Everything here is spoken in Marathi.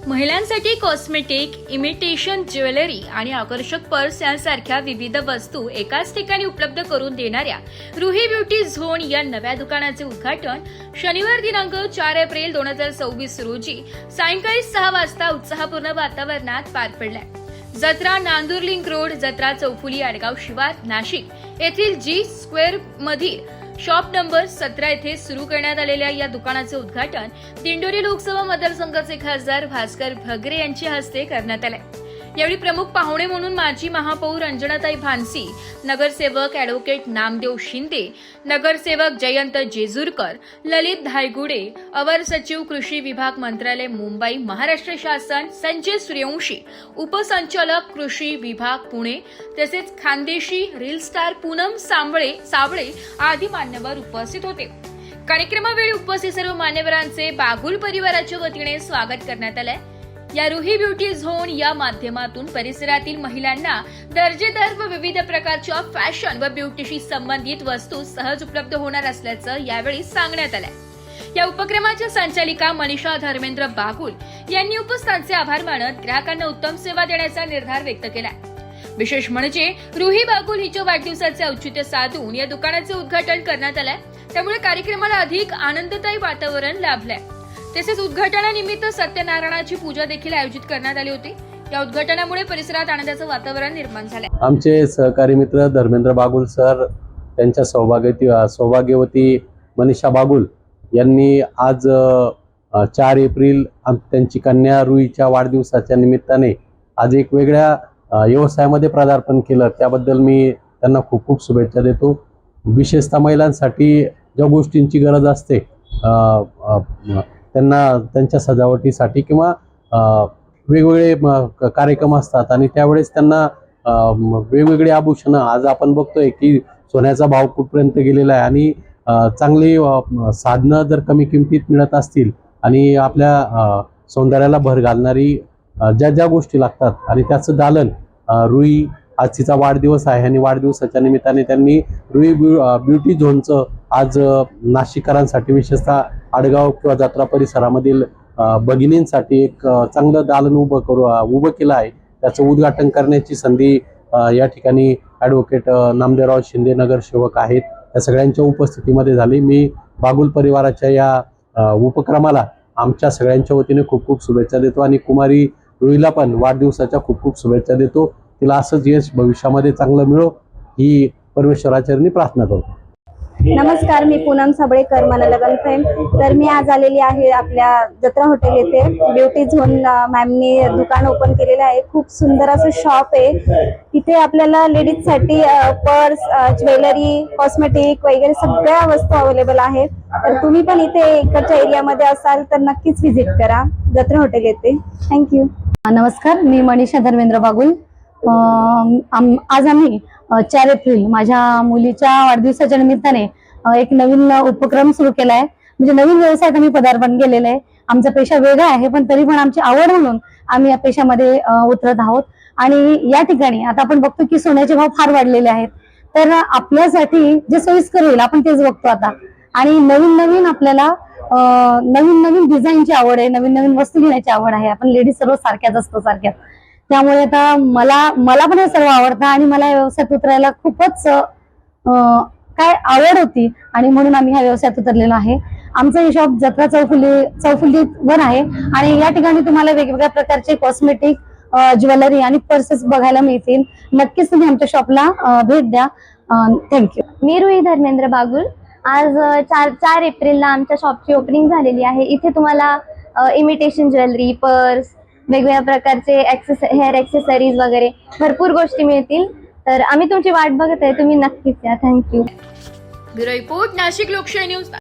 महिलांसाठी कॉस्मेटिक, इमिटेशन ज्वेलरी आणि आकर्षक पर्स यांसारख्या विविध वस्तू एकाच ठिकाणी उपलब्ध करून देणाऱ्या रुही ब्युटी झोन या नव्या दुकानाचे उद्घाटन शनिवार दिनांक 4 एप्रिल 2024 रोजी सायंकाळी 6 वाजता उत्साहपूर्ण वातावरणात पार पडले। जत्रा नांदूर लिंक रोड, जत्रा चौफुली, आडगाव शिवार, नाशिक येथील जी स्क्वेअर मधील शॉप नंबर 17 येथे सुरू करण्यात आलेल्या या दुकानाचे उद्घाटन दिंडोरी लोकसभा मतदारसंघाचे खासदार भास्कर भगरे यांच्या हस्ते करण्यात आले। यावेळी प्रमुख पाहुणे म्हणून माजी महापौर अंजनाताई भानसी, नगरसेवक ॲडव्होकेट नामदेव शिंदे, नगरसेवक जयंत जेजुरकर, ललित धायगुडे, अवर सचिव कृषी विभाग मंत्रालय मुंबई महाराष्ट्र शासन संजय सूर्यवंशी, उपसंचालक कृषी विभाग पुणे तसेच खानदेशी रील स्टार पूनम सावळे आदी मान्यवर उपस्थित होते। कार्यक्रमावेळी उपस्थित सर्व मान्यवरांचे बागुल परिवाराच्या वतीने स्वागत करण्यात आले। या रुही ब्युटी झोन या माध्यमातून परिसरातील महिलांना दर्जेदार व विविध प्रकारच्या फॅशन व ब्युटीशी संबंधित वस्तू सहज उपलब्ध होणार असल्याचं यावेळी सांगण्यात आलं। या उपक्रमाच्या संचालिका मनीषा धर्मेंद्र बागुल यांनी उपस्थितांचे आभार मानत ग्राहकांना उत्तम सेवा देण्याचा निर्धार व्यक्त केला। विशेष म्हणजे रुही बागुल हिच्या वाढदिवसाचे औचित्य साधून या दुकानाचे उद्घाटन करण्यात आले, त्यामुळे कार्यक्रमाला अधिक आनंददायी वातावरण लाभले। तसेच उद्घाटनानिमित्त सत्यनारायणाची पूजा देखील आयोजित करण्यात आली होती। या उद्घाटनामुळे परिसरात आनंदाचं वातावरण निर्माण झाले। आमचे सहकारी मित्र धर्मेंद्र बागुल सर, त्यांच्या सौभाग्यवती मनीषा बागुल यांनी आज 4 एप्रिल त्यांची कन्या रुहीच्या वाढदिवसाच्या निमित्ताने आज एक वेगळ्या व्यवसायामध्ये पदार्पण केलं। त्याबद्दल मी त्यांना खूप खूप शुभेच्छा देतो। विशेषतः महिलांसाठी ज्या गोष्टींची गरज असते त्यांना त्यांच्या सजावटीसाठी किंवा वेगवेगळे कार्यक्रम असतात आणि त्यावेळेस त्यांना वेगवेगळे आभूषणं, आज आपण बघतोय की सोन्याचा भाव कुठपर्यंत गेलेला आहे आणि चांगली साधनं जर कमी किमतीत मिळत असतील आणि आपल्या सौंदर्याला भर घालणारी ज्या गोष्टी लागतात आणि त्याचं दालन रुही, आज तिचा वाढदिवस आहे आणि वाढदिवसाच्या निमित्ताने त्यांनी रुही ब्युटी झोनचं आज नाशिककरांसाठी विशेषतः आडगाव किंवा जत्रा परिसरामधील भगिनींसाठी एक चांगलं दालन उभं केलं आहे। त्याचं उद्घाटन करण्याची संधी या ठिकाणी ॲडव्होकेट नामदेवराव शिंदे नगरसेवक आहेत, या सगळ्यांच्या उपस्थितीमध्ये झाली। मी बागुल परिवाराच्या या उपक्रमाला आमच्या सगळ्यांच्या वतीने खूप खूप शुभेच्छा देतो आणि कुमारी रुहीला पण वाढदिवसाच्या खूप खूप शुभेच्छा देतो। तिला असंच यश भविष्यामध्ये चांगलं मिळो ही परमेश्वराचरणी प्रार्थना करतो। नमस्कार, मी पूनम सावळे, मला लगन फ्रेंड। तर मी आज आलेली आहे आपल्या जत्रा हॉटेल येथे ब्युटी झोन मॅमनी दुकान ओपन केलेलं आहे। खूप सुंदर असं शॉप आहे। तिथे आपल्याला लेडीजसाठी पर्स, ज्वेलरी, कॉस्मेटिक वगैरे सगळ्या वस्तू अवेलेबल आहेत। तर तुम्ही पण इथे इकडच्या एरियामध्ये असाल तर नक्कीच व्हिजिट करा जत्रा हॉटेल येथे। थँक्यू। नमस्कार, मी मनीषा धर्मेंद्र बागुल। आज आम्ही 4 एप्रिल माझ्या मुलीच्या वाढदिवसाच्या निमित्ताने एक नवीन उपक्रम सुरू केला आहे। म्हणजे नवीन व्यवसायात आम्ही पदार्पण केलेलं आहे। आमचा पेशा वेगळा आहे पण तरी पण आमची आवड म्हणून आम्ही या पेशामध्ये उतरत आहोत। आणि या ठिकाणी आता आपण बघतो की सोन्याचे भाव फार वाढलेले आहेत, तर आपल्यासाठी जे सोयीस्कर होईल आपण तेच बघतो आता। आणि नवीन आपल्याला नवीन डिझाईनची आवड आहे, नवीन वस्तू घेण्याची आवड आहे। आपण लेडीज सर्व सारख्याच असतो सारख्याच, त्यामुळे आता मला पण हे सर्व आवडतं आणि मला या व्यवसायात उतरायला खूपच काय आवड होती आणि म्हणून आम्ही ह्या व्यवसायात उतरलेलो आहे। आमचं हे शॉप जत्रा चौफुलीवर आहे आणि या ठिकाणी तुम्हाला वेगवेगळ्या प्रकारचे कॉस्मेटिक, ज्वेलरी आणि पर्सेस बघायला मिळतील। नक्कीच तुम्ही आमच्या शॉपला भेट द्या। थँक्यू। मी रुही धर्मेंद्र बागुल। आज 4 एप्रिलला आमच्या शॉपची ओपनिंग झालेली आहे। इथे तुम्हाला इमिटेशन ज्वेलरी, पर्स, वेगवेगळ्या प्रकारचे हेअर ॲक्सेसरीज वगैरे भरपूर गोष्टी मिळतील। तर आम्ही तुमची वाट बघत आहे, तुम्ही नक्कीच या। थँक्यू। ब्युरो रिपोर्ट, नाशिक लोकशाही न्यूज।